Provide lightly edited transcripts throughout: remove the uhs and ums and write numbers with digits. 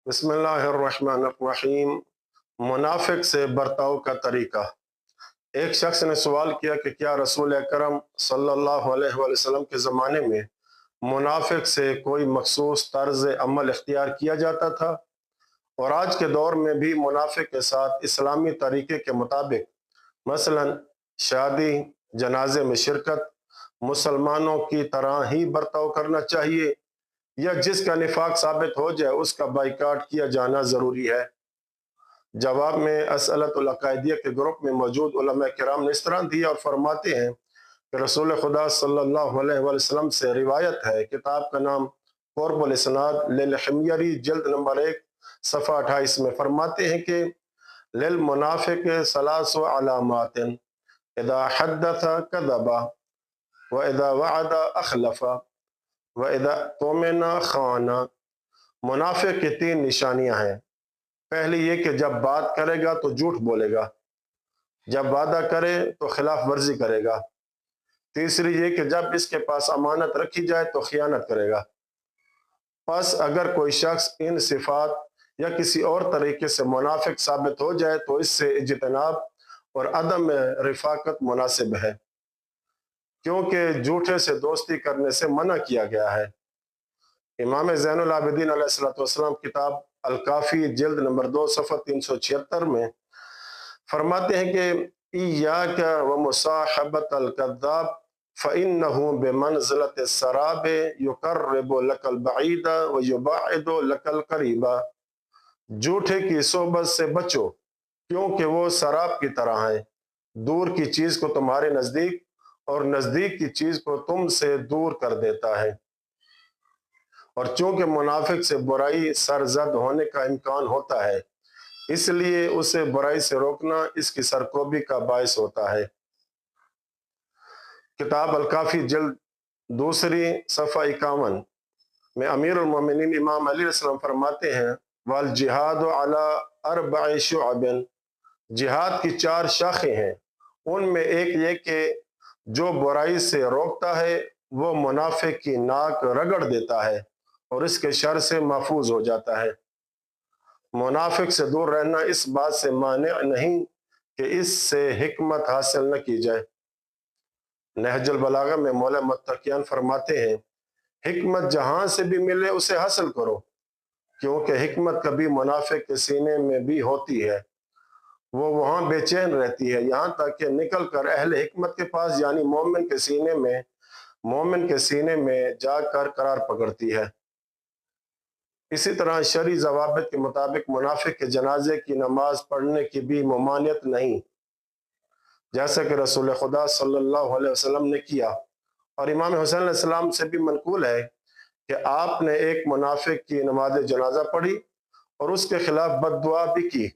بسم اللہ الرحمن الرحیم۔ منافق سے برتاؤ کا طریقہ۔ ایک شخص نے سوال کیا کہ کیا رسول اکرم صلی اللہ علیہ وآلہ وسلم کے زمانے میں منافق سے کوئی مخصوص طرز عمل اختیار کیا جاتا تھا، اور آج کے دور میں بھی منافق کے ساتھ اسلامی طریقے کے مطابق مثلا شادی جنازے میں شرکت مسلمانوں کی طرح ہی برتاؤ کرنا چاہیے، یا جس کا نفاق ثابت ہو جائے اس کا بائیکاٹ کیا جانا ضروری ہے؟ جواب میں اسئلۃ العقائدیہ کے گروپ میں موجود علماء کرام نے اس طرح دیا اور فرماتے ہیں کہ رسول خدا صلی اللہ علیہ وآلہ وسلم سے روایت ہے، کتاب کا نام قرب الاسناد للحمیری جلد نمبر 1 صفحہ 28 میں فرماتے ہیں کہ للمنافق ثلاث علامات اذا حدث کذب واذا وعد اخلف واذا اؤتمن خان۔ منافق کی 3 نشانیاں ہیں۔ پہلی یہ کہ جب بات کرے گا تو جھوٹ بولے گا، جب وعدہ کرے تو خلاف ورزی کرے گا، تیسری یہ کہ جب اس کے پاس امانت رکھی جائے تو خیانت کرے گا۔ پس اگر کوئی شخص ان صفات یا کسی اور طریقے سے منافق ثابت ہو جائے تو اس سے اجتناب اور عدم رفاقت مناسب ہے، کیونکہ جھوٹے سے دوستی کرنے سے منع کیا گیا ہے۔ امام زین العابدین علیہ السلام کتاب الکافی جلد نمبر 2 صفحہ 376 میں فرماتے ہیں کہ ایاک ومصاحبۃ الکذاب فإنہ بمنزلۃ السراب یقرب لک البعید ویباعد لک القریب۔ جھوٹے کی صحبت سے بچو، کیونکہ وہ سراب کی طرح ہیں، دور کی چیز کو تمہارے نزدیک اور نزدیک کی چیز کو تم سے دور کر دیتا ہے۔ اور چونکہ منافق سے برائی سرزد ہونے کا امکان ہوتا ہے، اس لیے اسے برائی سے روکنا اس کی سرکوبی کا باعث ہوتا ہے۔ کتاب الکافی جلد 2 صفحہ 51 میں امیر المومنین امام علی علیہ السلام فرماتے ہیں والجہاد علی 4 شعب۔ جہاد کی 4 شاخیں ہیں، ان میں ایک یہ کہ جو برائی سے روکتا ہے وہ منافق کی ناک رگڑ دیتا ہے اور اس کے شر سے محفوظ ہو جاتا ہے۔ منافق سے دور رہنا اس بات سے مانع نہیں کہ اس سے حکمت حاصل نہ کی جائے۔ نہج البلاغہ میں مولا متقیان فرماتے ہیں حکمت جہاں سے بھی ملے اسے حاصل کرو، کیونکہ حکمت کبھی منافق کے سینے میں بھی ہوتی ہے، وہ وہاں بے چین رہتی ہے یہاں تک کہ نکل کر اہل حکمت کے پاس یعنی مومن کے سینے میں جا کر قرار پکڑتی ہے۔ اسی طرح شرعی ضوابط کے مطابق منافق کے جنازے کی نماز پڑھنے کی بھی ممانعت نہیں، جیسا کہ رسول خدا صلی اللہ علیہ وسلم نے کیا، اور امام حسین علیہ السلام سے بھی منقول ہے کہ آپ نے ایک منافق کی نماز جنازہ پڑھی اور اس کے خلاف بد دعا بھی کی۔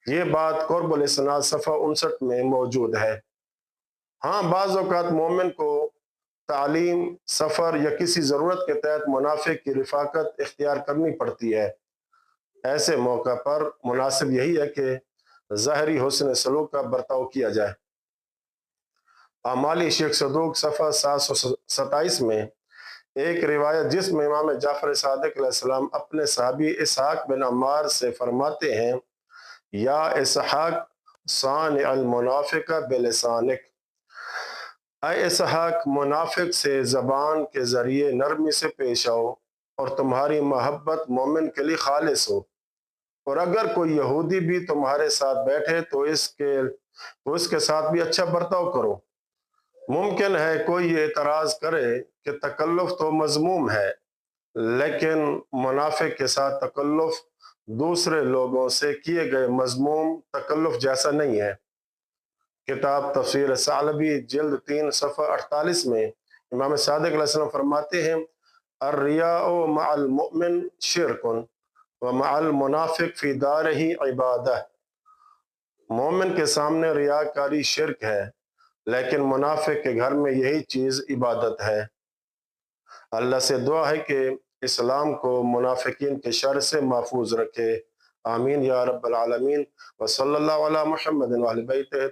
یہ بات قرب الاسناد صفحہ 59 میں موجود ہے۔ ہاں بعض اوقات مومن کو تعلیم، سفر یا کسی ضرورت کے تحت منافق کی رفاقت اختیار کرنی پڑتی ہے۔ ایسے موقع پر مناسب یہی ہے کہ ظاہری حسن سلوک کا برتاؤ کیا جائے۔ اعمال شیخ صدوق صفحہ 727 میں ایک روایت جس میں امام جعفر صادق علیہ السلام اپنے صحابی اسحاق بن عمار سے فرماتے ہیں یا اسحاق صانع المنافق بلسانک، اے اسحاق منافق سے زبان کے ذریعے نرمی سے پیش آؤ اور تمہاری محبت مومن کے لیے خالص ہو، اور اگر کوئی یہودی بھی تمہارے ساتھ بیٹھے تو اس کے ساتھ بھی اچھا برتاؤ کرو۔ ممکن ہے کوئی یہ اعتراض کرے کہ تکلف تو مذموم ہے، لیکن منافق کے ساتھ تکلف دوسرے لوگوں سے کیے گئے مذموم تکلف جیسا نہیں ہے۔ کتاب تفسیر ثعلبی جلد 3 صفحہ 48 میں امام صادق علیہ السلام فرماتے ہیں الریاء مع المؤمن شرک ومع المنافق فی دارہ عبادہ۔ مومن کے سامنے ریاکاری شرک ہے، لیکن منافق کے گھر میں یہی چیز عبادت ہے۔ اللہ سے دعا ہے کہ اسلام کو منافقین کے شر سے محفوظ رکھے، آمین یا رب العالمین، وصلی اللہ علی محمد وآل بیتہ۔